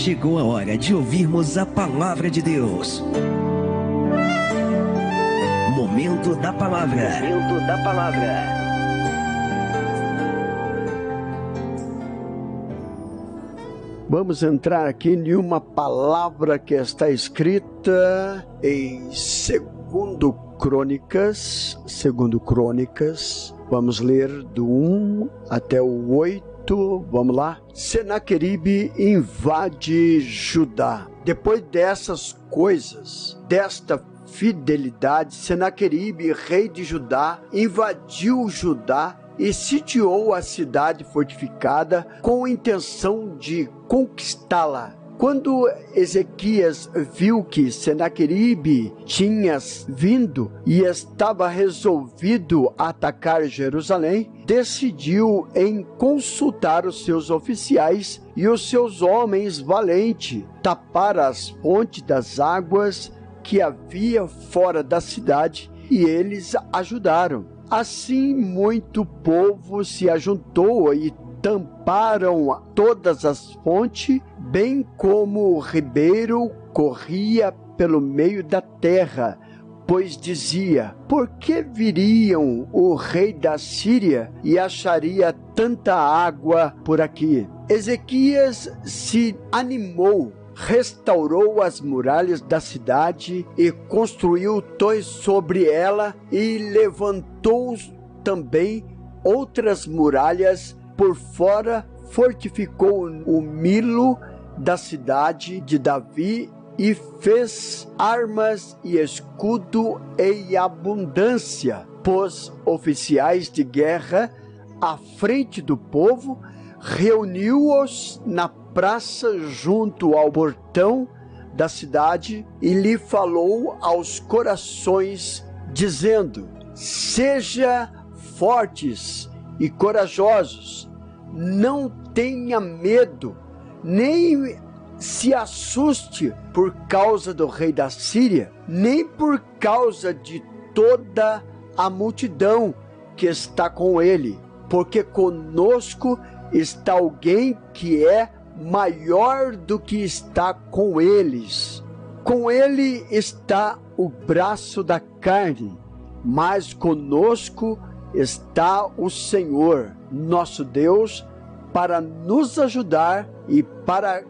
chegou a hora de ouvirmos a palavra de Deus. Momento da palavra. Momento da palavra. Vamos entrar aqui em uma palavra que está escrita em Segundo Crônicas. Vamos ler do 1 até o 8. Vamos lá. Senaqueribe invade Judá. Depois dessas coisas, desta fidelidade, Senaqueribe, rei de Judá, invadiu Judá e sitiou a cidade fortificada com a intenção de conquistá-la. Quando Ezequias viu que Senaqueribe tinha vindo e estava resolvido a atacar Jerusalém, decidiu em consultar os seus oficiais e os seus homens valentes, tapar as fontes das águas que havia fora da cidade, e eles ajudaram. Assim, muito povo se ajuntou e tamparam todas as fontes, bem como o ribeiro corria pelo meio da terra, pois dizia: por que viriam o rei da Síria e acharia tanta água por aqui? Ezequias se animou, restaurou as muralhas da cidade e construiu torres sobre ela, e levantou também outras muralhas por fora, fortificou o Milo da cidade de Davi e fez armas e escudo em abundância. Pôs oficiais de guerra à frente do povo, reuniu-os na praça junto ao portão da cidade e lhe falou aos corações, dizendo: seja fortes e corajosos, não tenha medo, nem se assuste por causa do rei da Síria, nem por causa de toda a multidão que está com ele, porque conosco está alguém que é maior do que está com eles. Com ele está o braço da carne, mas conosco está o Senhor, nosso Deus, para nos ajudar e para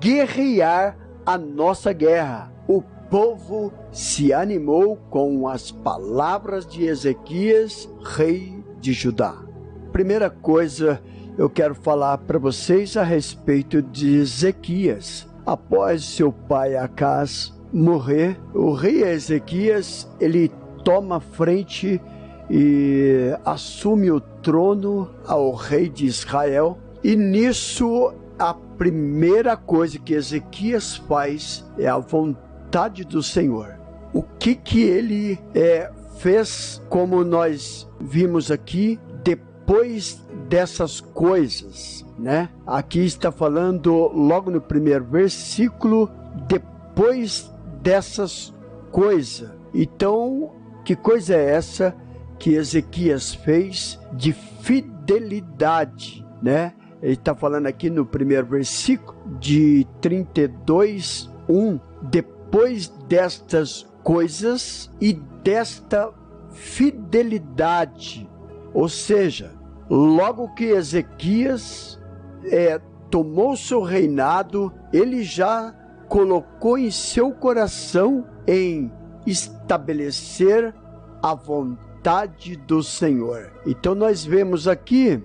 guerrear a nossa guerra. O povo se animou com as palavras de Ezequias, rei de Judá. Primeira coisa, eu quero falar para vocês a respeito de Ezequias. Após seu pai Acaz morrer, o rei Ezequias, ele toma frente e assume o trono ao rei de Israel. E nisso, a primeira coisa que Ezequias faz é a vontade do Senhor. O que ele fez, como nós vimos aqui, depois dessas coisas, né? Aqui está falando logo no primeiro versículo, depois dessas coisas. Então, que coisa é essa que Ezequias fez de fidelidade, né? Ele está falando aqui no primeiro versículo de 32:1. Depois destas coisas e desta fidelidade, ou seja, logo que Ezequias tomou seu reinado, ele já colocou em seu coração em estabelecer a vontade do Senhor. Então nós vemos aqui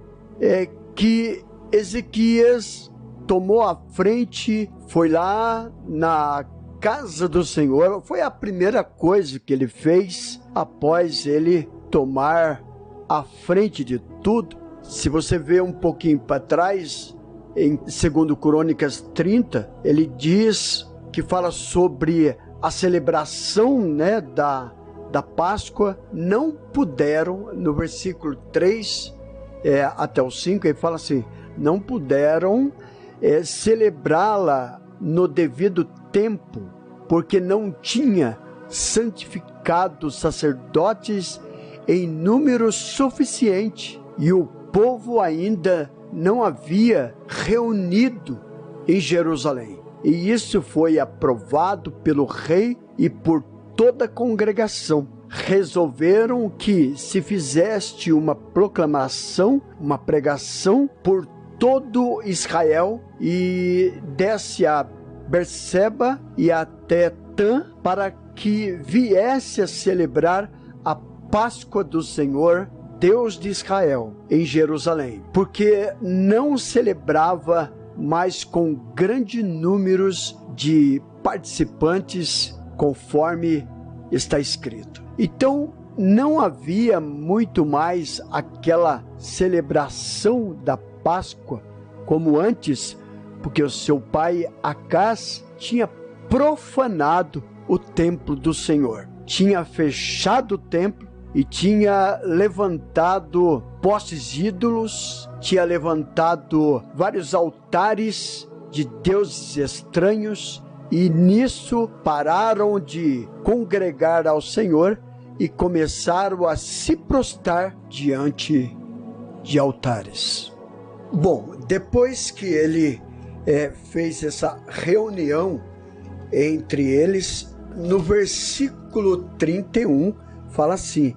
que Ezequias tomou a frente, foi lá na casa do Senhor. Foi a primeira coisa que ele fez após ele tomar a frente de tudo. Se você vê um pouquinho para trás, em 2 Crônicas 30, ele diz que fala sobre a celebração, né, da Páscoa. Não puderam, no versículo 3 até o 5, ele fala assim: não puderam celebrá-la no devido tempo, porque não tinha santificado sacerdotes em número suficiente, e o povo ainda não havia reunido em Jerusalém. e isso foi aprovado pelo rei e por toda a congregação. Resolveram que se fizesse uma proclamação, uma pregação por todo Israel e desse a Berseba e até Tã, para que viesse a celebrar a Páscoa do Senhor, Deus de Israel, em Jerusalém, porque não celebrava mais com grandes números de participantes, conforme está escrito. Então, não havia muito mais aquela celebração da Páscoa como antes, porque o seu pai Acás tinha profanado o templo do Senhor, tinha fechado o templo e tinha levantado postes ídolos, tinha levantado vários altares de deuses estranhos, e nisso pararam de congregar ao Senhor e começaram a se prostrar diante de altares. Bom, depois que ele fez essa reunião entre eles, no versículo 31, fala assim: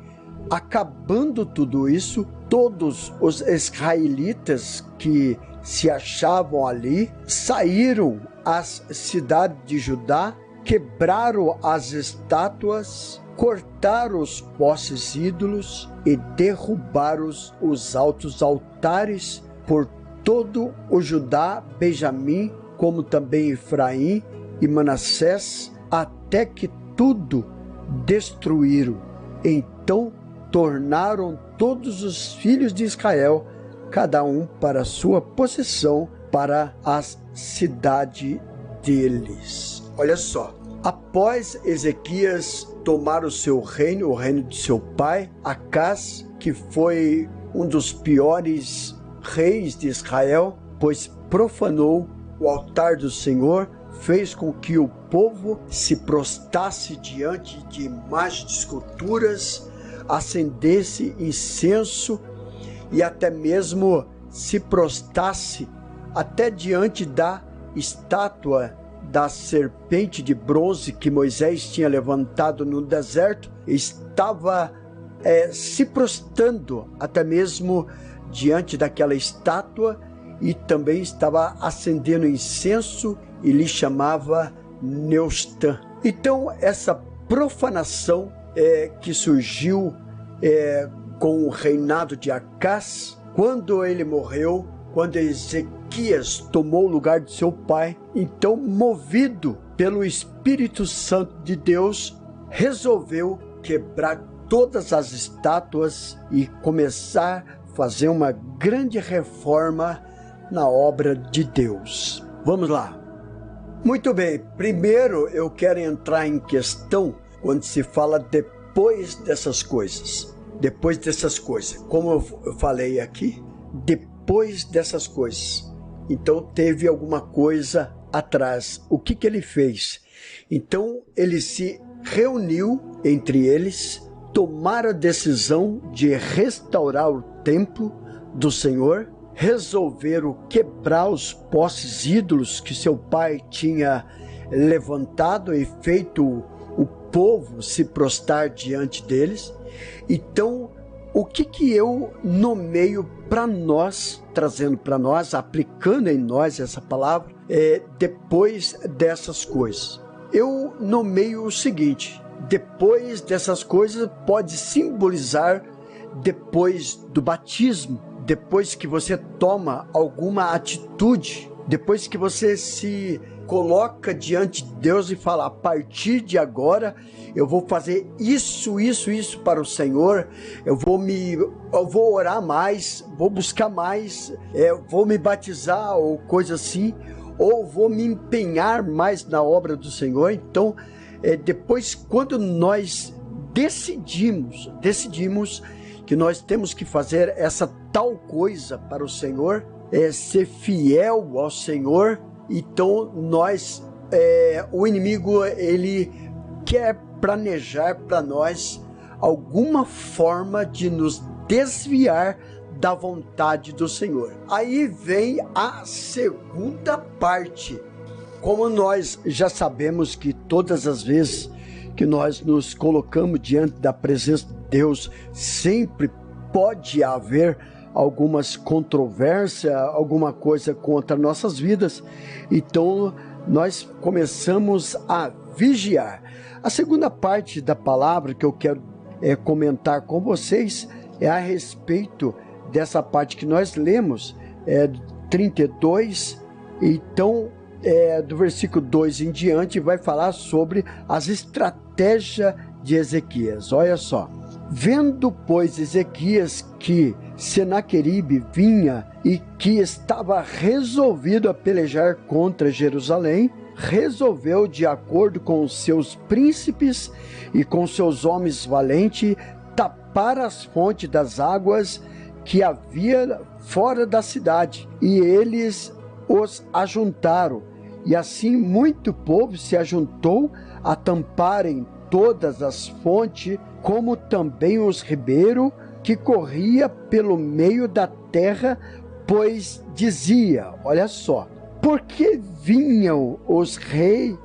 acabando tudo isso, todos os israelitas que se achavam ali saíram às cidades de Judá, quebraram as estátuas, cortaram os postes ídolos e derrubaram os altos altares por todo o Judá, Benjamim, como também Efraim e Manassés, até que tudo destruíram. Então tornaram todos os filhos de Israel, cada um para a sua possessão, para a cidade deles. Olha só, após Ezequias tomar o seu reino, o reino de seu pai, Acás, que foi um dos piores reis de Israel, pois profanou o altar do Senhor, fez com que o povo se prostrasse diante de imagens de esculturas, acendesse incenso e até mesmo se prostrasse até diante da estátua da serpente de bronze que Moisés tinha levantado no deserto. Estava se prostrando até mesmo diante daquela estátua, e também estava acendendo incenso e lhe chamava Neustã. Então essa profanação que surgiu com o reinado de Acás, quando ele morreu, quando Ezequias tomou o lugar de seu pai, então, movido pelo Espírito Santo de Deus, resolveu quebrar todas as estátuas e começar a fazer uma grande reforma na obra de Deus. Vamos lá. Muito bem, primeiro eu quero entrar em questão quando se fala depois dessas coisas. Depois dessas coisas, como eu falei aqui, depois dessas coisas. Então teve alguma coisa atrás. O que ele fez? Então ele se reuniu entre eles, tomaram a decisão de restaurar o templo do Senhor, resolveram quebrar os postes ídolos que seu pai tinha levantado e feito o povo se prostrar diante deles. Então, o que eu nomeio para nós, trazendo para nós, aplicando em nós essa palavra, depois dessas coisas? Eu nomeio o seguinte: depois dessas coisas pode simbolizar depois do batismo, depois que você toma alguma atitude, depois que você se coloca diante de Deus e fala: a partir de agora eu vou fazer isso para o Senhor, eu vou orar mais, vou buscar mais, vou me batizar ou coisa assim, ou vou me empenhar mais na obra do Senhor. Então, depois, quando nós decidimos que nós temos que fazer essa tal coisa para o Senhor, ser fiel ao Senhor, então o inimigo, ele quer planejar para nós alguma forma de nos desviar da vontade do Senhor. Aí vem a segunda parte, como nós já sabemos que todas as vezes que nós nos colocamos diante da presença de Deus, sempre pode haver algumas controvérsias, alguma coisa contra nossas vidas. Então nós começamos a vigiar. A segunda parte da palavra que eu quero comentar com vocês é a respeito dessa parte que nós lemos, 32, então do versículo 2 em diante vai falar sobre as estratégias de Ezequias. Olha só: vendo, pois, Ezequias que Senaqueribe vinha e que estava resolvido a pelejar contra Jerusalém, resolveu, de acordo com os seus príncipes e com seus homens valentes, tapar as fontes das águas que havia fora da cidade, e eles os ajuntaram, e assim muito povo se ajuntou a tamparem todas as fontes, como também os ribeiros que corria pelo meio da terra, pois dizia, olha só, por que vinham o rei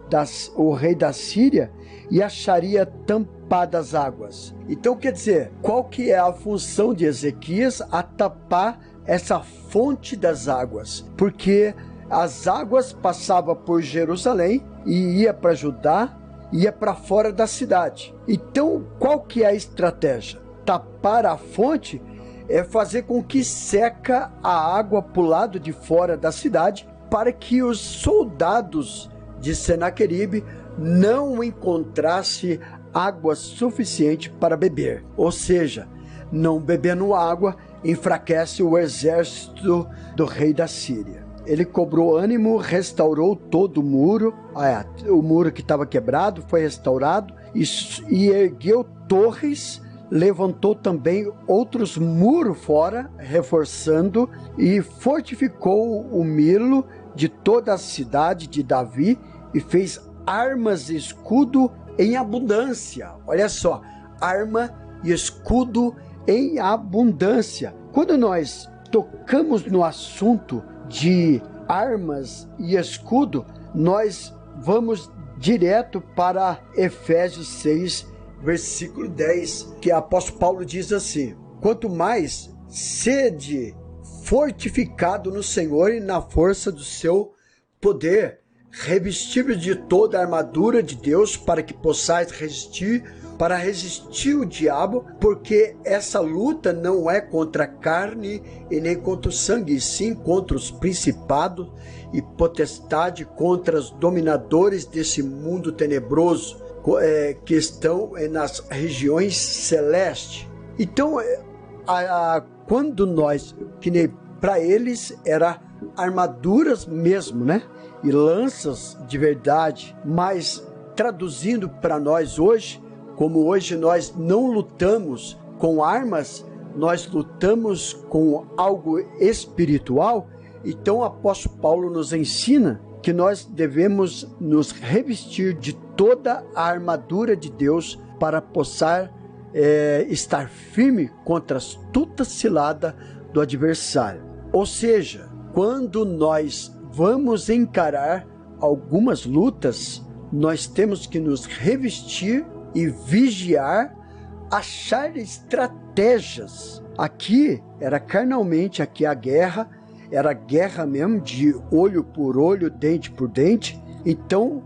da Síria e acharia tampadas águas? Então, quer dizer, qual que é a função de Ezequias? A tapar essa fonte das águas, porque as águas passavam por Jerusalém e ia para Judá, ia para fora da cidade. Então, qual que é a estratégia? Tapar a fonte é fazer com que seca a água para o lado de fora da cidade, para que os soldados de Senaqueribe não encontrassem água suficiente para beber. Ou seja, não bebendo água enfraquece o exército do rei da Síria. Ele cobrou ânimo, restaurou todo o muro, o muro que estava quebrado foi restaurado, e ergueu torres, levantou também outros muros fora, reforçando, e fortificou o Milo de toda a cidade de Davi, e fez armas e escudo em abundância. Olha só, arma e escudo em abundância. Quando nós tocamos no assunto de armas e escudo, nós vamos direto para Efésios 6, versículo 10, que o apóstolo Paulo diz assim: quanto mais sede fortificado no Senhor e na força do seu poder, revestível de toda a armadura de Deus, para que possais resistir o diabo, porque essa luta não é contra a carne e nem contra o sangue, e sim contra os principados e potestade, contra os dominadores desse mundo tenebroso, que estão nas regiões celestes. Então, quando nós, que nem para eles era armaduras mesmo, né? E lanças de verdade, mas traduzindo para nós hoje, como hoje nós não lutamos com armas, nós lutamos com algo espiritual. Então o apóstolo Paulo nos ensina que nós devemos nos revestir de toda a armadura de Deus para possar estar firme contra as astutas ciladas do adversário. Ou seja, quando nós vamos encarar algumas lutas, nós temos que nos revestir e vigiar, achar estratégias. Aqui era carnalmente, aqui a guerra, era guerra mesmo, de olho por olho, dente por dente. Então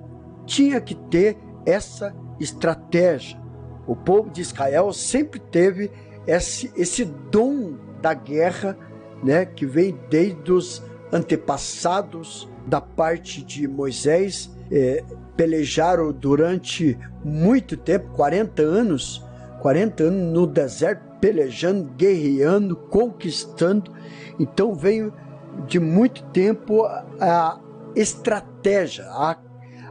tinha que ter essa estratégia. O povo de Israel sempre teve esse dom da guerra, né, que vem desde os antepassados da parte de Moisés. Pelejaram durante muito tempo, 40 anos no deserto, pelejando, guerreando, conquistando. Então veio de muito tempo a estratégia, a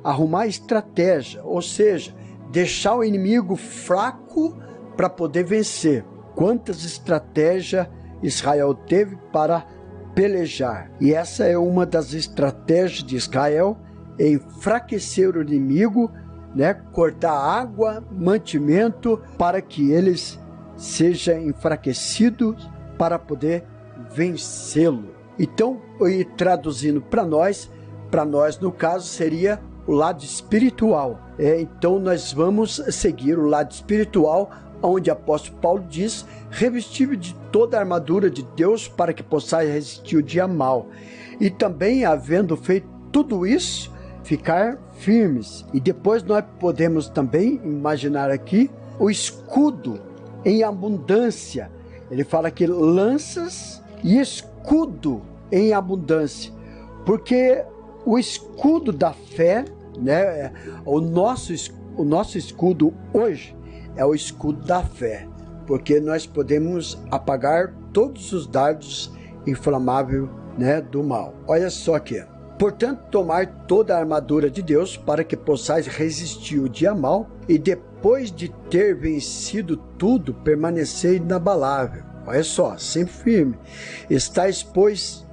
arrumar estratégia, ou seja, deixar o inimigo fraco para poder vencer. Quantas estratégias Israel teve para pelejar? E essa é uma das estratégias de Israel: enfraquecer o inimigo, né? Cortar água, mantimento, para que eles sejam enfraquecidos para poder vencê-lo. Então, traduzindo para nós, para nós, no caso, seria o lado espiritual. Então nós vamos seguir o lado espiritual, onde o apóstolo Paulo diz: revestível de toda a armadura de Deus para que possais resistir o dia mau. E também, havendo feito tudo isso, ficar firmes. E depois nós podemos também imaginar aqui o escudo em abundância. Ele fala que lanças e escudo em abundância, porque o escudo da fé, né, o nosso escudo hoje é o escudo da fé, porque nós podemos apagar todos os dardos inflamáveis, né, do mal. Olha só aqui: portanto, tomar toda a armadura de Deus para que possais resistir o dia mau, e depois de ter vencido tudo, permanecer inabalável. Olha só, sempre firme. Estais, pois,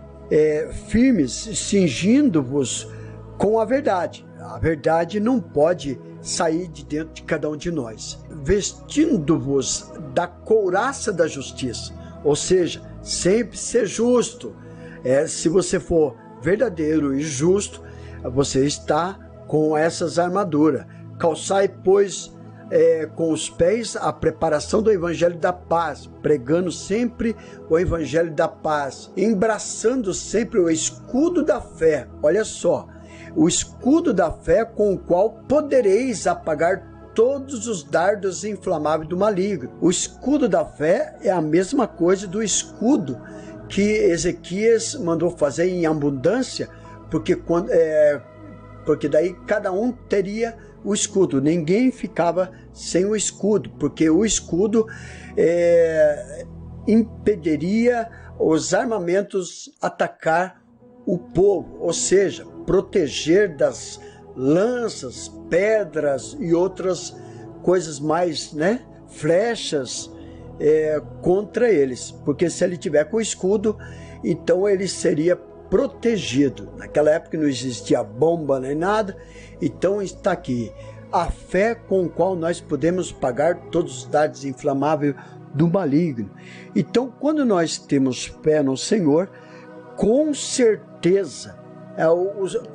firmes, cingindo-vos com a verdade. A verdade não pode sair de dentro de cada um de nós. Vestindo-vos da couraça da justiça. Ou seja, sempre ser justo. Se você for verdadeiro e justo, você está com essas armaduras. Calçai, pois, com os pés a preparação do evangelho da paz, pregando sempre o evangelho da paz, embraçando sempre o escudo da fé. Olha só, o escudo da fé com o qual podereis apagar todos os dardos inflamáveis do maligno. O escudo da fé é a mesma coisa do escudo que Ezequias mandou fazer em abundância, porque daí cada um teria o escudo, ninguém ficava sem o escudo, porque o escudo impediria os armamentos atacar o povo, ou seja, proteger das lanças, pedras e outras coisas mais, né, flechas contra eles, porque se ele tiver com o escudo, então ele seria protegido. Naquela época não existia bomba nem nada, então está aqui a fé com a qual nós podemos pagar todos os dardos inflamáveis do maligno. Então, quando nós temos fé no Senhor, com certeza,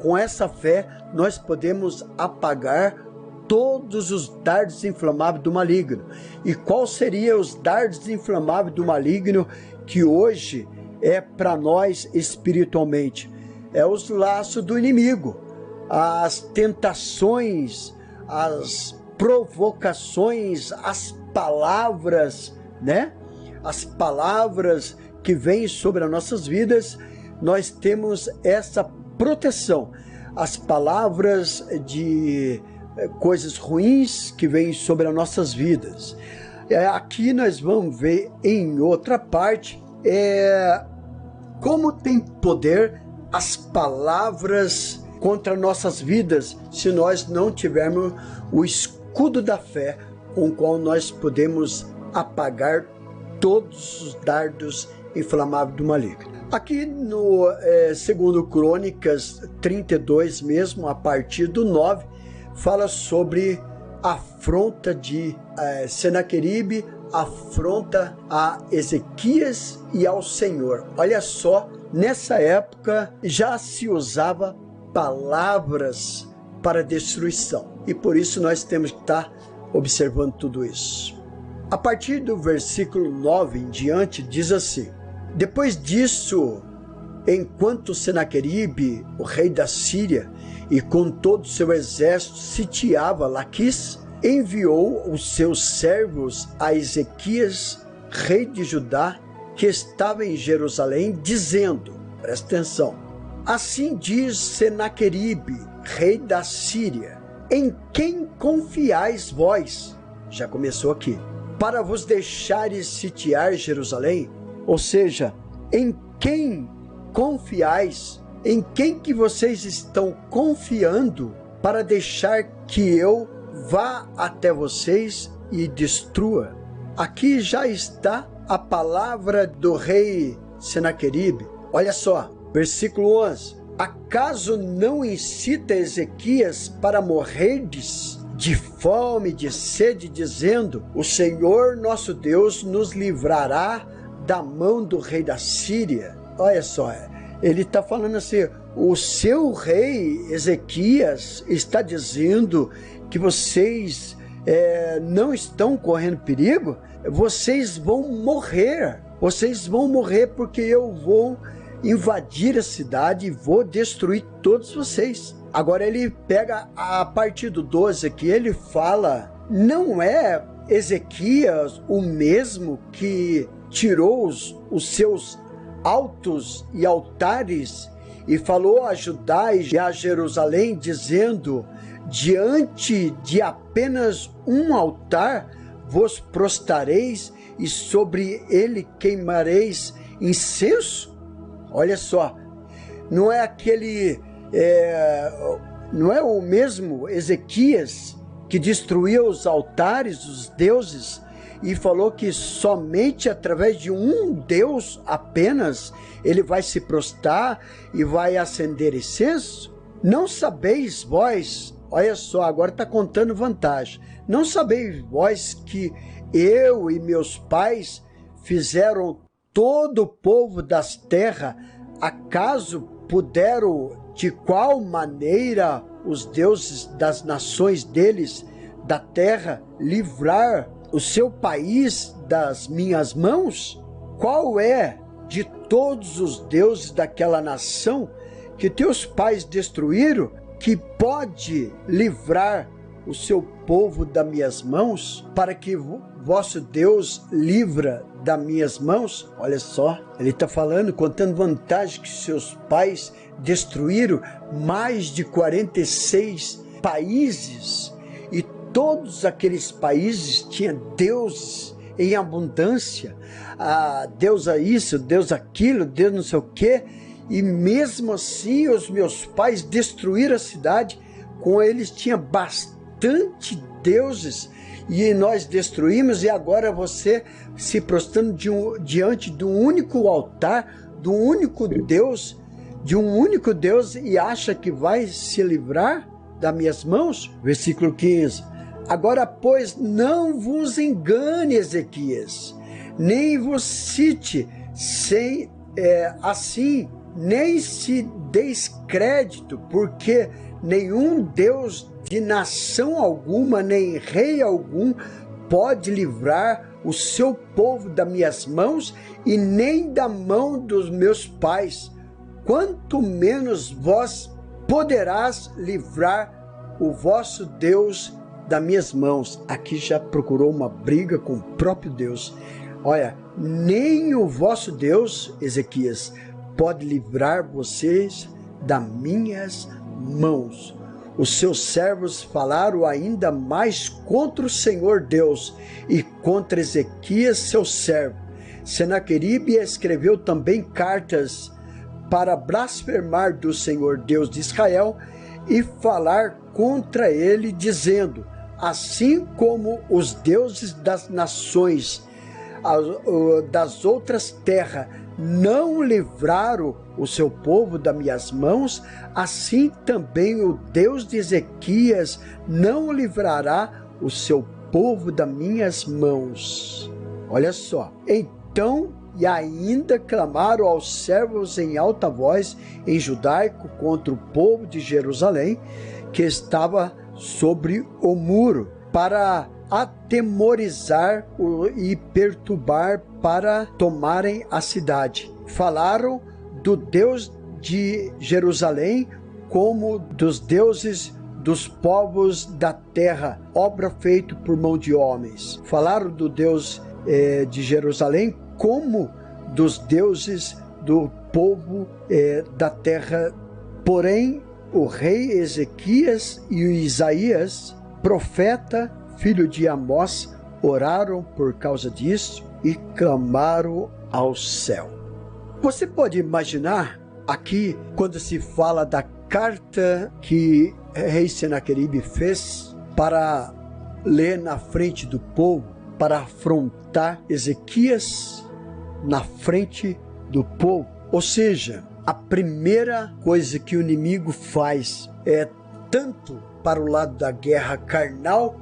com essa fé, nós podemos apagar todos os dardos inflamáveis do maligno. E qual seria os dardos inflamáveis do maligno que hoje é para nós espiritualmente? É os laços do inimigo, as tentações, as provocações, as palavras, né? As palavras que vêm sobre as nossas vidas, nós temos essa proteção. As palavras de coisas ruins que vêm sobre as nossas vidas. Aqui nós vamos ver em outra parte como tem poder as palavras contra nossas vidas, se nós não tivermos o escudo da fé com o qual nós podemos apagar todos os dardos inflamáveis do maligno. Aqui no 2 Crônicas 32 mesmo, a partir do 9, fala sobre a afronta de Senaqueribe, afronta a Ezequias e ao Senhor. Olha só, nessa época já se usava palavras para destruição, e por isso nós temos que estar observando tudo isso. A partir do versículo 9 em diante diz assim: depois disso, enquanto Senaqueribe, o rei da Síria, e com todo o seu exército sitiava Laquis, enviou os seus servos a Ezequias, rei de Judá, que estava em Jerusalém, dizendo, presta atenção: assim diz Senaqueribe, rei da Síria, em quem confiais vós? Já começou aqui. Para vos deixares sitiar Jerusalém? Ou seja, em quem confiais? Em quem que vocês estão confiando para deixar que eu vá até vocês e destrua? Aqui já está a palavra do rei Senaqueribe. Olha só, versículo 11. Acaso não incita Ezequias para morrerdes de fome, de sede, dizendo: o Senhor nosso Deus nos livrará da mão do rei da Síria? Olha só, Ele está falando assim, o seu rei Ezequias está dizendo que vocês não estão correndo perigo, vocês vão morrer porque eu vou invadir a cidade e vou destruir todos vocês. Agora ele pega a partir do 12 aqui, ele fala, não é Ezequias o mesmo que tirou os seus altos e altares e falou a Judá e a Jerusalém, dizendo, diante de apenas um altar vos prostrareis e sobre ele queimareis incenso? Olha só, não é não é o mesmo Ezequias que destruiu os altares, os deuses, e falou que somente através de um Deus apenas ele vai se prostrar e vai acender incenso? Não sabeis vós, olha só, agora está contando vantagem, não sabeis vós que eu e meus pais fizeram todo o povo das terras, acaso puderam de qual maneira os deuses das nações deles, da terra, livrar o seu país das minhas mãos? Qual é de todos os deuses daquela nação que teus pais destruíram, que pode livrar o seu povo das minhas mãos, para que vosso Deus livra das minhas mãos? Olha só, ele está falando, contando vantagem que seus pais destruíram mais de 46 países, e todos aqueles países tinham deuses em abundância, Deus a isso, Deus aquilo, Deus não sei o quê, e mesmo assim os meus pais destruíram a cidade, com eles tinha bastante deuses, e nós destruímos, e agora você se prostrando diante de um único altar, de um único Deus, e acha que vai se livrar das minhas mãos? Versículo 15. Agora, pois, não vos engane, Ezequias, nem vos cite assim, nem se deis crédito, porque nenhum Deus de nação alguma, nem rei algum, pode livrar o seu povo das minhas mãos, e nem da mão dos meus pais. Quanto menos vós poderás livrar o vosso Deus das minhas mãos. Aqui já procurou uma briga com o próprio Deus. Olha, nem o vosso Deus, Ezequias, pode livrar vocês das minhas mãos. Os seus servos falaram ainda mais contra o Senhor Deus e contra Ezequias, seu servo. Senaqueribe escreveu também cartas para blasfemar do Senhor Deus de Israel e falar contra ele, dizendo, assim como os deuses das nações, das outras terras, não livraram o seu povo das minhas mãos, assim também o Deus de Ezequias não livrará o seu povo das minhas mãos. Olha só, então, e ainda clamaram aos servos em alta voz, em judaico, contra o povo de Jerusalém, que estava sobre o muro, para atemorizar e perturbar, para tomarem a cidade. Falaram do Deus de Jerusalém como dos deuses dos povos da terra, obra feita por mão de homens. Falaram do Deus de Jerusalém como dos deuses do povo da terra. Porém, o rei Ezequias e o Isaías, profeta, filho de Amós, oraram por causa disso e clamaram ao céu. Você pode imaginar aqui, quando se fala da carta que rei Senaqueribe fez para ler na frente do povo, para afrontar Ezequias na frente do povo. Ou seja, a primeira coisa que o inimigo faz é tanto para o lado da guerra carnal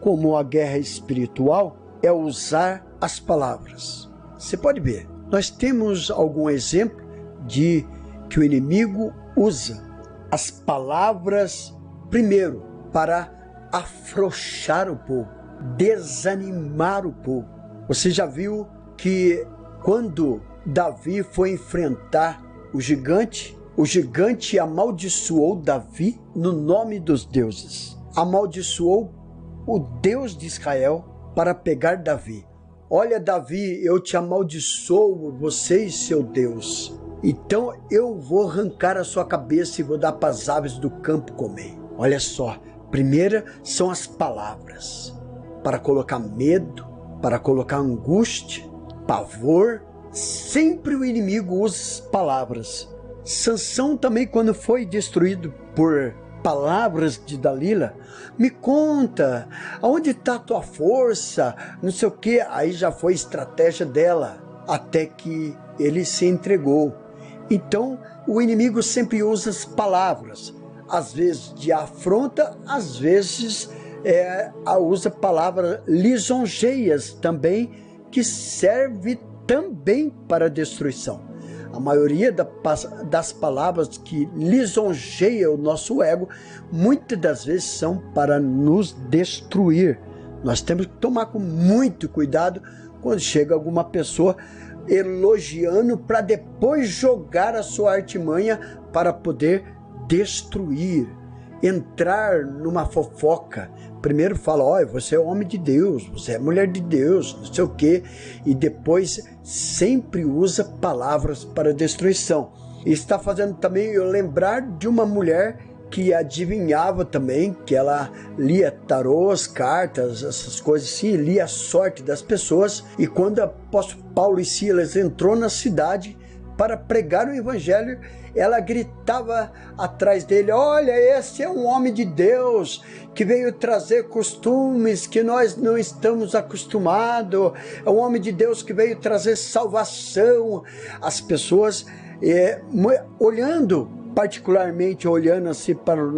como a guerra espiritual, é usar as palavras. Você pode ver, nós temos algum exemplo de que o inimigo usa as palavras primeiro para afrouxar o povo, desanimar o povo. Você já viu que quando Davi foi enfrentar o gigante amaldiçoou Davi no nome dos deuses. Amaldiçoou o Deus de Israel para pegar Davi. Olha, Davi, eu te amaldiçoo, você e seu Deus. Então eu vou arrancar a sua cabeça e vou dar para as aves do campo comer. Olha só, primeira são as palavras, para colocar medo, para colocar angústia, pavor. Sempre o inimigo usa as palavras. Sansão também, quando foi destruído por palavras de Dalila, me conta, aonde está a tua força, não sei o que, aí já foi estratégia dela, até que ele se entregou. Então, o inimigo sempre usa as palavras, às vezes de afronta, às vezes usa palavras lisonjeias também, que serve também para destruição. A maioria das palavras que lisonjeiam o nosso ego, muitas das vezes são para nos destruir. Nós temos que tomar com muito cuidado quando chega alguma pessoa elogiando para depois jogar a sua artimanha para poder destruir, entrar numa fofoca. Primeiro fala, olha, você é homem de Deus, você é mulher de Deus, não sei o quê, e depois sempre usa palavras para destruição. E está fazendo também eu lembrar de uma mulher que adivinhava também, que ela lia tarôs, cartas, essas coisas assim, lia a sorte das pessoas, e quando o apóstolo Paulo e Silas entrou na cidade para pregar o evangelho, ela gritava atrás dele, olha, esse é um homem de Deus, que veio trazer costumes que nós não estamos acostumados, é um homem de Deus que veio trazer salvação. As pessoas olhando, particularmente olhando assim para o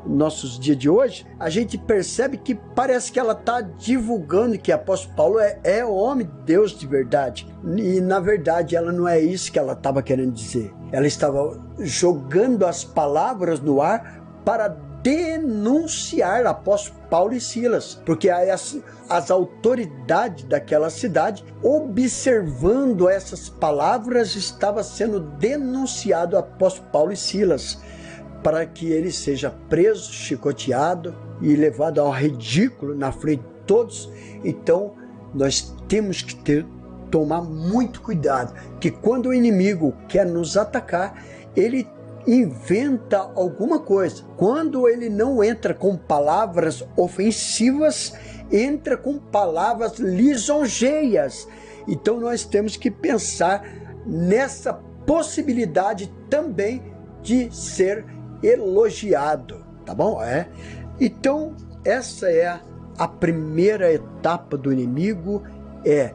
nossos dias de hoje, a gente percebe que parece que ela está divulgando que o apóstolo Paulo é o homem de Deus de verdade. E na verdade ela não é isso que ela estava querendo dizer. Ela estava jogando as palavras no ar para denunciar apóstolo Paulo e Silas, porque as autoridades daquela cidade, observando essas palavras, estava sendo denunciado apóstolo Paulo e Silas, para que ele seja preso, chicoteado e levado ao ridículo na frente de todos. Então nós temos que tomar muito cuidado, que quando o inimigo quer nos atacar, ele inventa alguma coisa. Quando ele não entra com palavras ofensivas, entra com palavras lisonjeias. Então nós temos que pensar nessa possibilidade também de ser elogiado, tá bom? Então essa é a primeira etapa do inimigo, é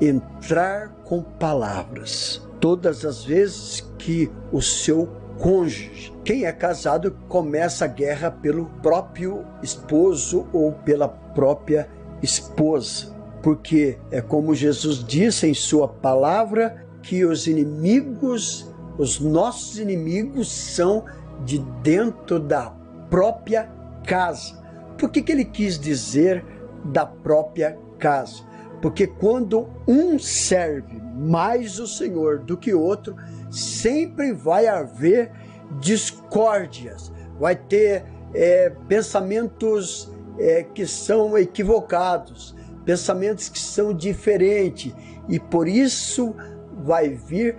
entrar com palavras. Todas as vezes que o seu cônjuge, quem é casado, começa a guerra pelo próprio esposo ou pela própria esposa, porque é como Jesus disse em sua palavra, que os nossos inimigos são de dentro da própria casa. Por que ele quis dizer da própria casa? Porque quando um serve mais o Senhor do que outro, sempre vai haver discórdias, vai ter pensamentos que são equivocados, pensamentos que são diferentes, e por isso vai vir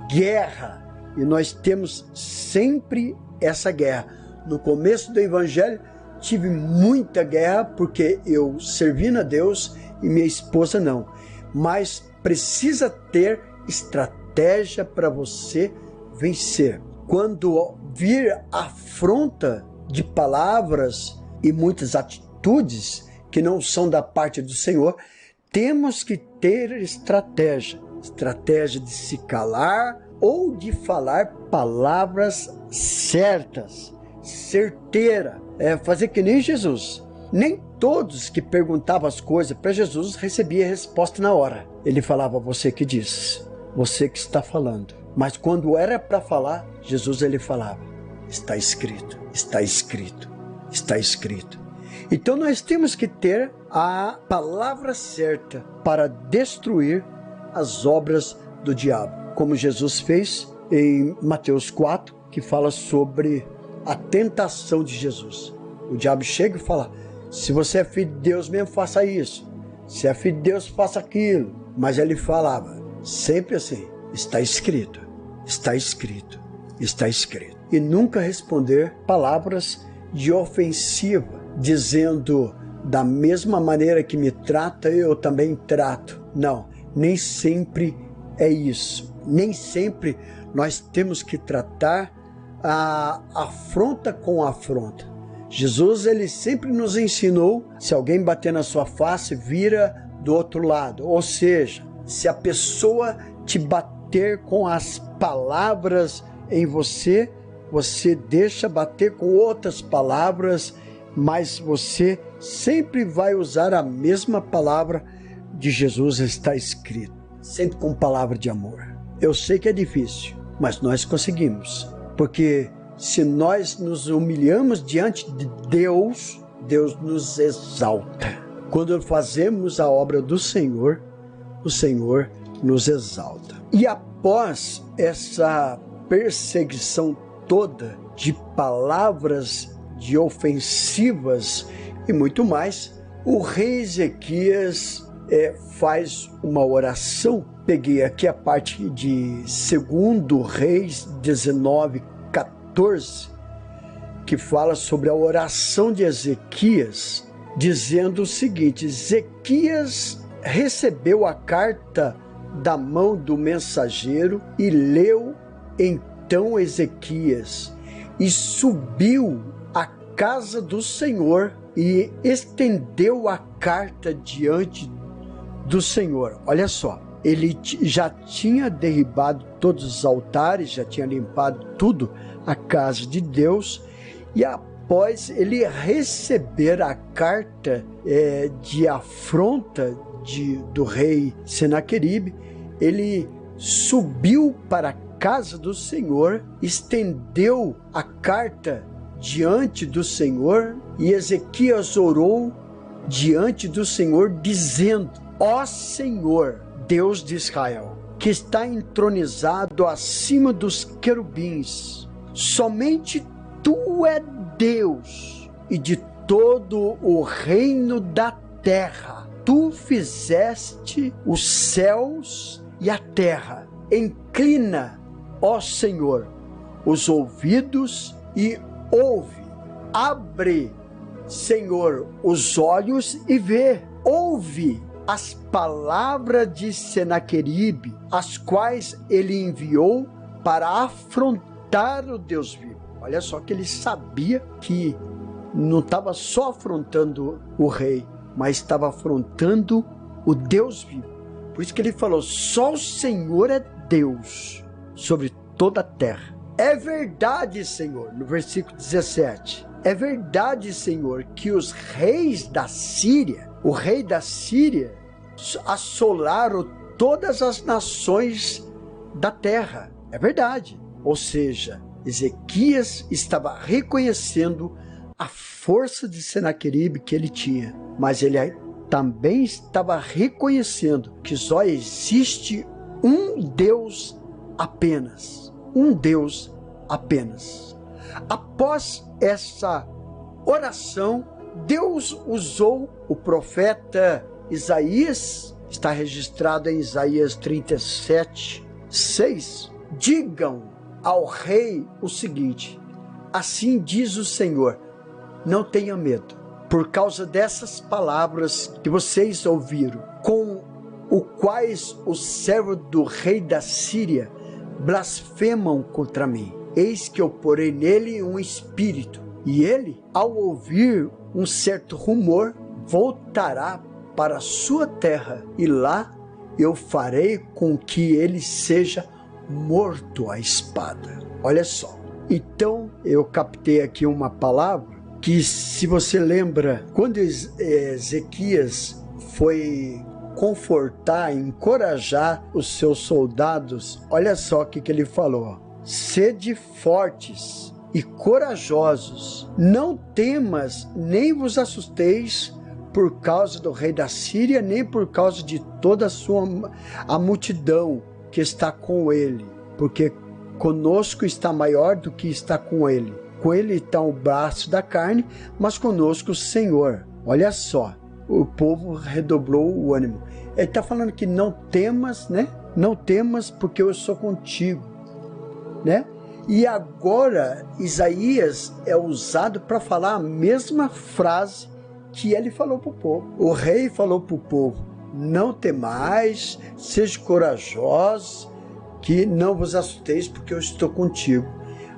guerra. E nós temos sempre essa guerra. No começo do evangelho tive muita guerra, porque eu servindo a Deus e minha esposa não. Mas precisa ter estratégia para você vencer. Quando vir afronta de palavras e muitas atitudes que não são da parte do Senhor, temos que ter estratégia de se calar ou de falar palavras certas, certeira, fazer que nem Jesus. Nem todos que perguntavam as coisas para Jesus recebiam a resposta na hora. Ele falava, você que diz, você que está falando. Mas quando era para falar, Jesus ele falava: está escrito, está escrito, está escrito. Então nós temos que ter a palavra certa para destruir as obras do diabo, como Jesus fez em Mateus 4, que fala sobre a tentação de Jesus. O diabo chega e fala: se você é filho de Deus mesmo, faça isso. Se é filho de Deus, faça aquilo. Mas ele falava sempre assim: está escrito, está escrito, está escrito. E nunca responder palavras de ofensiva, dizendo: da mesma maneira que me trata, eu também trato. Não, nem sempre é isso. Nem sempre nós temos que tratar a afronta com afronta. Jesus ele sempre nos ensinou: se alguém bater na sua face, vira do outro lado. Ou seja, se a pessoa te bater com as palavras em você, você deixa bater com outras palavras, mas você sempre vai usar a mesma palavra de Jesus, está escrito, sempre com palavra de amor. Eu sei que é difícil, mas nós conseguimos, porque se nós nos humilhamos diante de Deus, Deus nos exalta. Quando fazemos a obra do Senhor, o Senhor nos exalta. E após essa perseguição toda de palavras de ofensivas e muito mais, o rei Ezequias faz uma oração. Peguei aqui a parte de 2 Reis 19:14, que fala sobre a oração de Ezequias, dizendo o seguinte: Ezequias recebeu a carta da mão do mensageiro e leu então Ezequias, e subiu à casa do Senhor e estendeu a carta diante do Senhor. Olha só, ele já tinha derribado todos os altares, já tinha limpado tudo, a casa de Deus, e após ele receber a carta de afronta do rei Senaqueribe, ele subiu para a casa do Senhor, estendeu a carta diante do Senhor, e Ezequias orou diante do Senhor, dizendo: ó Senhor, Deus de Israel, que está entronizado acima dos querubins, somente tu é Deus, e de todo o reino da terra tu fizeste os céus e a terra. Inclina, ó Senhor, os ouvidos e ouve. Abre, Senhor, os olhos e vê. Ouve as palavras de Senaqueribe, as quais ele enviou para afrontar o Deus vivo. Olha só que ele sabia que não estava só afrontando o rei, mas estava afrontando o Deus vivo. Por isso que ele falou: só o Senhor é Deus sobre toda a terra. É verdade, Senhor, no versículo 17, é verdade, Senhor, que os reis da Síria, o rei da Síria, assolaram todas as nações da terra. É verdade. Ou seja, Ezequias estava reconhecendo a força de Senaqueribe que ele tinha, mas ele também estava reconhecendo que só existe um Deus apenas. Um Deus apenas. Após essa oração, Deus usou o profeta Isaías, está registrado em Isaías 37:6. Digam ao rei o seguinte: assim diz o Senhor, não tenha medo, por causa dessas palavras que vocês ouviram, com o quais os servos do rei da Síria blasfemam contra mim. Eis que eu porei nele um espírito, e ele, ao ouvir um certo rumor, voltará para a sua terra, e lá eu farei com que ele seja morto à espada. Olha só. Então eu captei aqui uma palavra que, se você lembra, quando Ezequias foi confortar, encorajar os seus soldados, olha só o que ele falou: sede fortes e corajosos, não temas nem vos assusteis por causa do rei da Síria, nem por causa de toda a multidão que está com ele, porque conosco está maior do que está com ele. Com ele está o braço da carne, mas conosco o Senhor. Olha só, o povo redobrou o ânimo. Ele está falando que não temas, né? Não temas porque eu sou contigo, né? E agora Isaías é usado para falar a mesma frase que ele falou para o povo. O rei falou para o povo: não temais, sejam corajosos, que não vos assusteis porque eu estou contigo.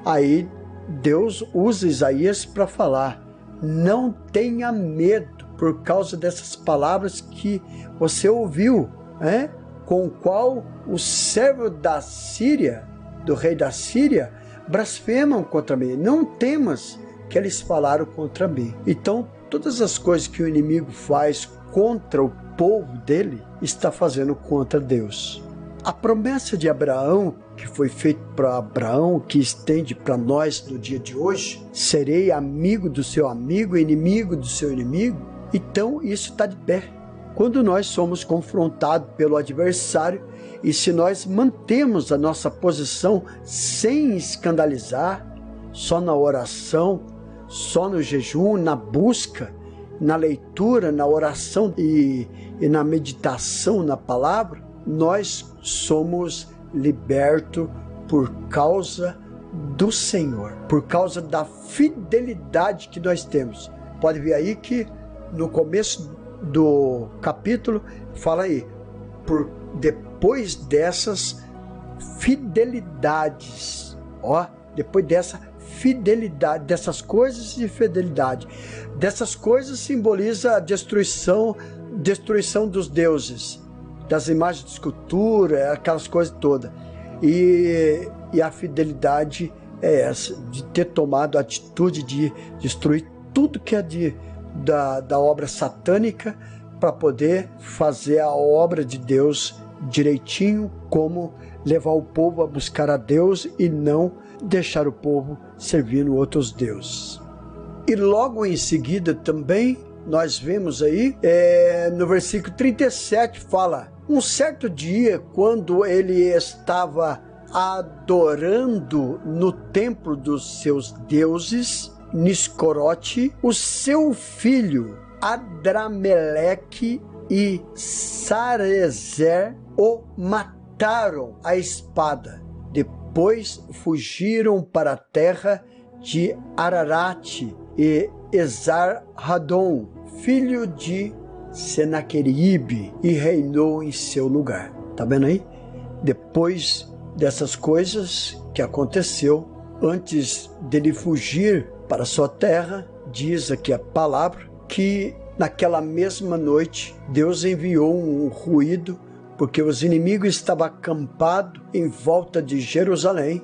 Aí Deus usa Isaías para falar: não tenha medo por causa dessas palavras que você ouviu, né? Com o qual o servo da Síria, do rei da Síria, blasfemam contra mim. Não temas, que eles falaram contra mim. Então, todas as coisas que o inimigo faz contra o povo dele, está fazendo contra Deus. A promessa de Abraão, que foi feita para Abraão, que estende para nós no dia de hoje: serei amigo do seu amigo, inimigo do seu inimigo. Então, isso está de pé. Quando nós somos confrontados pelo adversário, e se nós mantemos a nossa posição sem escandalizar, só na oração, só no jejum, na busca, na leitura, na oração e na meditação na palavra, nós somos libertos por causa do Senhor, por causa da fidelidade que nós temos. Pode ver aí que no começo do capítulo fala aí: depois dessas fidelidades, depois dessa fidelidade, dessas coisas de fidelidade, dessas coisas simboliza a destruição dos deuses, das imagens de escultura, aquelas coisas todas. E a fidelidade é essa, de ter tomado a atitude de destruir tudo que é da obra satânica, para poder fazer a obra de Deus direitinho, como levar o povo a buscar a Deus e não deixar o povo servindo outros deuses. E logo em seguida também nós vemos aí, no versículo 37 fala: um certo dia, quando ele estava adorando no templo dos seus deuses, Niscorote, o seu filho Adrameleque e Sarezer o mataram à espada. Depois fugiram para a terra de Ararat, e Esar-Hadon, filho de Senaqueribe, e reinou em seu lugar. Tá vendo aí? Depois dessas coisas que aconteceu, antes dele fugir para sua terra, diz aqui a palavra que naquela mesma noite Deus enviou um ruído, porque os inimigos estavam acampados em volta de Jerusalém.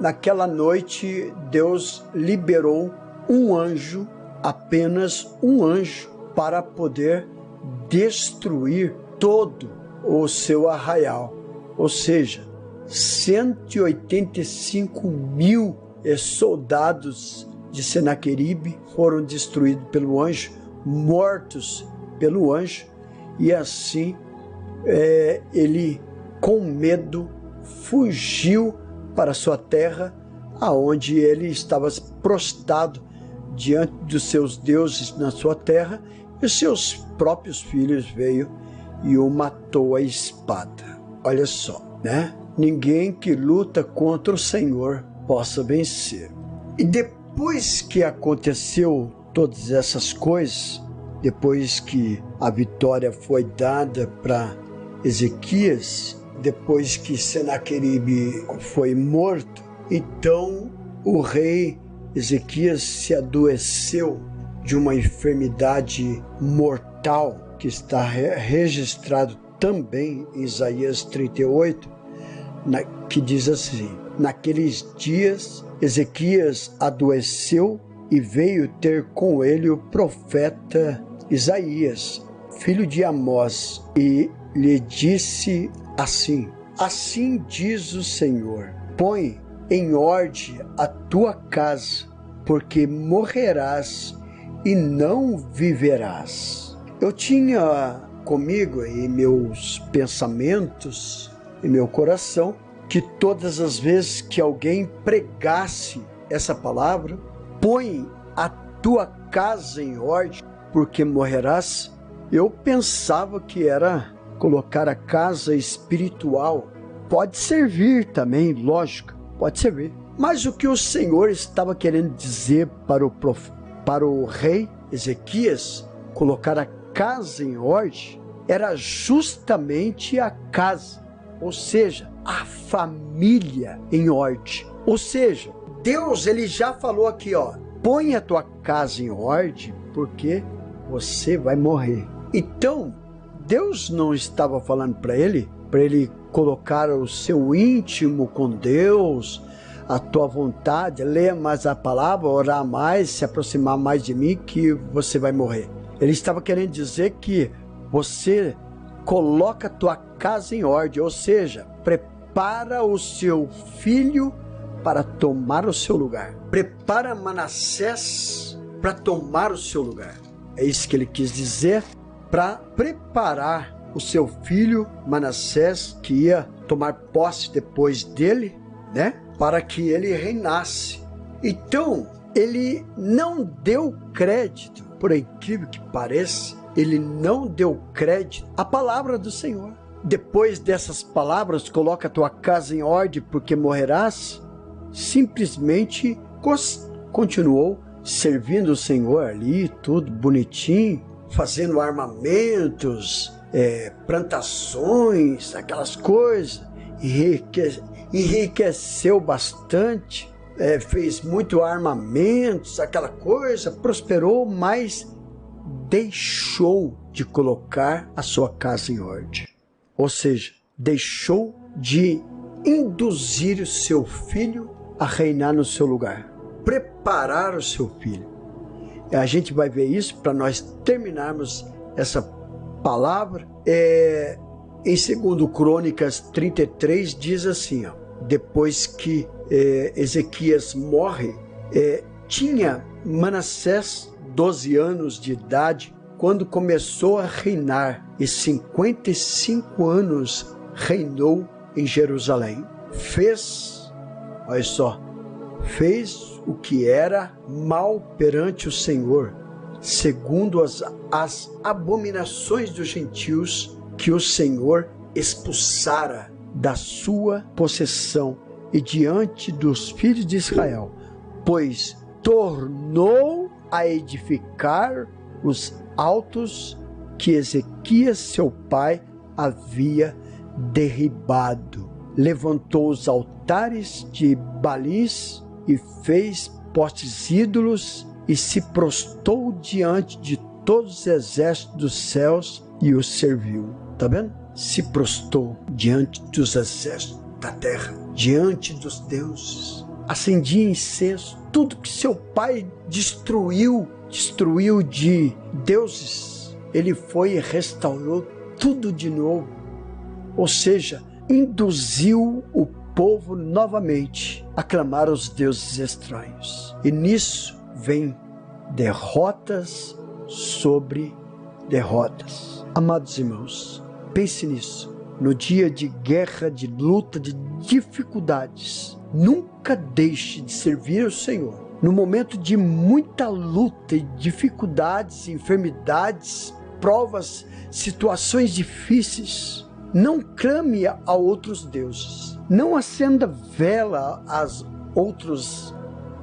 Naquela noite Deus liberou um anjo, apenas um anjo, para poder destruir todo o seu arraial. Ou seja, 185.000 soldados de Senaqueribe foram destruídos pelo anjo, mortos pelo anjo, e assim ele, com medo, fugiu para sua terra, aonde ele estava prostrado diante dos seus deuses na sua terra, e seus próprios filhos veio e o matou à espada. Olha só, né? Ninguém que luta contra o Senhor possa vencer. E depois que aconteceu todas essas coisas, depois que a vitória foi dada para Ezequias, depois que Senaqueribe foi morto, então o rei Ezequias se adoeceu de uma enfermidade mortal, que está registrado também em Isaías 38, que diz assim: naqueles dias Ezequias adoeceu e veio ter com ele o profeta Isaías, filho de Amós, e lhe disse assim: assim diz o Senhor, põe em ordem a tua casa, porque morrerás e não viverás. Eu tinha comigo em meus pensamentos, em meu coração, que todas as vezes que alguém pregasse essa palavra, põe a tua casa em ordem, porque morrerás, eu pensava que era colocar a casa espiritual. Pode servir também, lógico, pode servir. Mas o que o Senhor estava querendo dizer para o rei Ezequias, colocar a casa em ordem, era justamente a casa, ou seja, a família em ordem. Ou seja, Deus, ele já falou aqui, ó, põe a tua casa em ordem, porque você vai morrer. Então, Deus não estava falando para ele colocar o seu íntimo com Deus, a tua vontade, ler mais a palavra, orar mais, se aproximar mais de mim, que você vai morrer. Ele estava querendo dizer que você coloca a tua casa em ordem, ou seja, prepara o seu filho para tomar o seu lugar. Prepara Manassés para tomar o seu lugar. É isso que ele quis dizer, para preparar o seu filho Manassés, que ia tomar posse depois dele, né? Para que ele reinasse. Então, ele não deu crédito, por incrível que pareça, ele não deu crédito à palavra do Senhor. Depois dessas palavras, coloca a tua casa em ordem, porque morrerás, simplesmente continuou servindo o Senhor ali, tudo bonitinho, fazendo armamentos, plantações, aquelas coisas, enriqueceu bastante, fez muito armamentos, aquela coisa, prosperou, mas deixou de colocar a sua casa em ordem. Ou seja, deixou de induzir o seu filho a reinar no seu lugar, preparar o seu filho. A gente vai ver isso para nós terminarmos essa palavra. Em 2 Crônicas 33 diz assim, ó, depois que Ezequias morre, tinha Manassés 12 anos de idade quando começou a reinar, e 55 anos reinou em Jerusalém. Fez o que era mal perante o Senhor, segundo as abominações dos gentios que o Senhor expulsara da sua possessão e diante dos filhos de Israel, pois tornou a edificar os altos que Ezequias, seu pai, havia derribado. Levantou os altares de Baalis e fez postes ídolos e se prostrou diante de todos os exércitos dos céus e os serviu. Tá vendo? Se prostrou diante dos exércitos da terra, diante dos deuses. Acendia incenso. Tudo que seu pai destruiu de deuses, ele foi e restaurou tudo de novo. Ou seja, induziu o povo novamente a clamar aos deuses estranhos. E nisso vem derrotas sobre derrotas. Amados irmãos, pense nisso. No dia de guerra, de luta, de dificuldades, nunca deixe de servir ao Senhor. No momento de muita luta e dificuldades, enfermidades, provas, situações difíceis, não clame a outros deuses. Não acenda vela a outros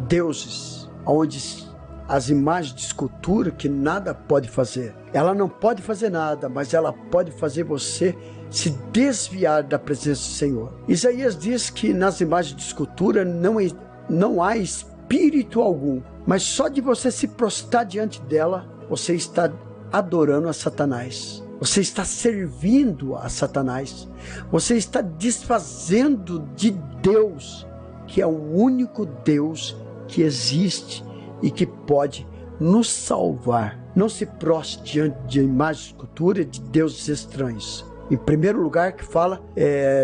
deuses, onde as imagens de escultura que nada pode fazer. Ela não pode fazer nada, mas ela pode fazer você se desviar da presença do Senhor. Isaías diz que nas imagens de escultura não há espírito algum, mas só de você se prostrar diante dela, você está adorando a Satanás. Você está servindo a Satanás. Você está desfazendo de Deus, que é o único Deus que existe e que pode nos salvar. Não se prostre diante de imagem de escultura de deuses estranhos. Em primeiro lugar, que fala,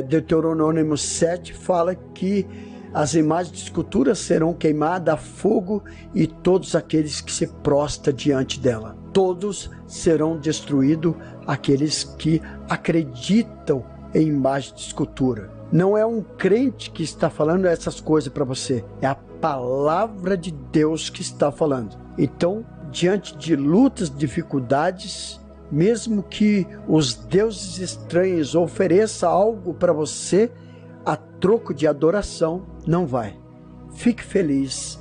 Deuteronômio 7, fala que as imagens de escultura serão queimadas a fogo e todos aqueles que se prostram diante dela. Todos serão destruídos, aqueles que acreditam em imagem de escultura. Não é um crente que está falando essas coisas para você, é a palavra de Deus que está falando. Então, diante de lutas, dificuldades, mesmo que os deuses estranhos ofereçam algo para você a troco de adoração, não vai. Fique feliz,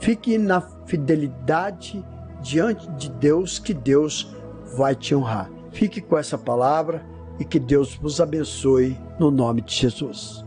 fique na fidelidade diante de Deus, que Deus vai te honrar. Fique com essa palavra e que Deus vos abençoe no nome de Jesus.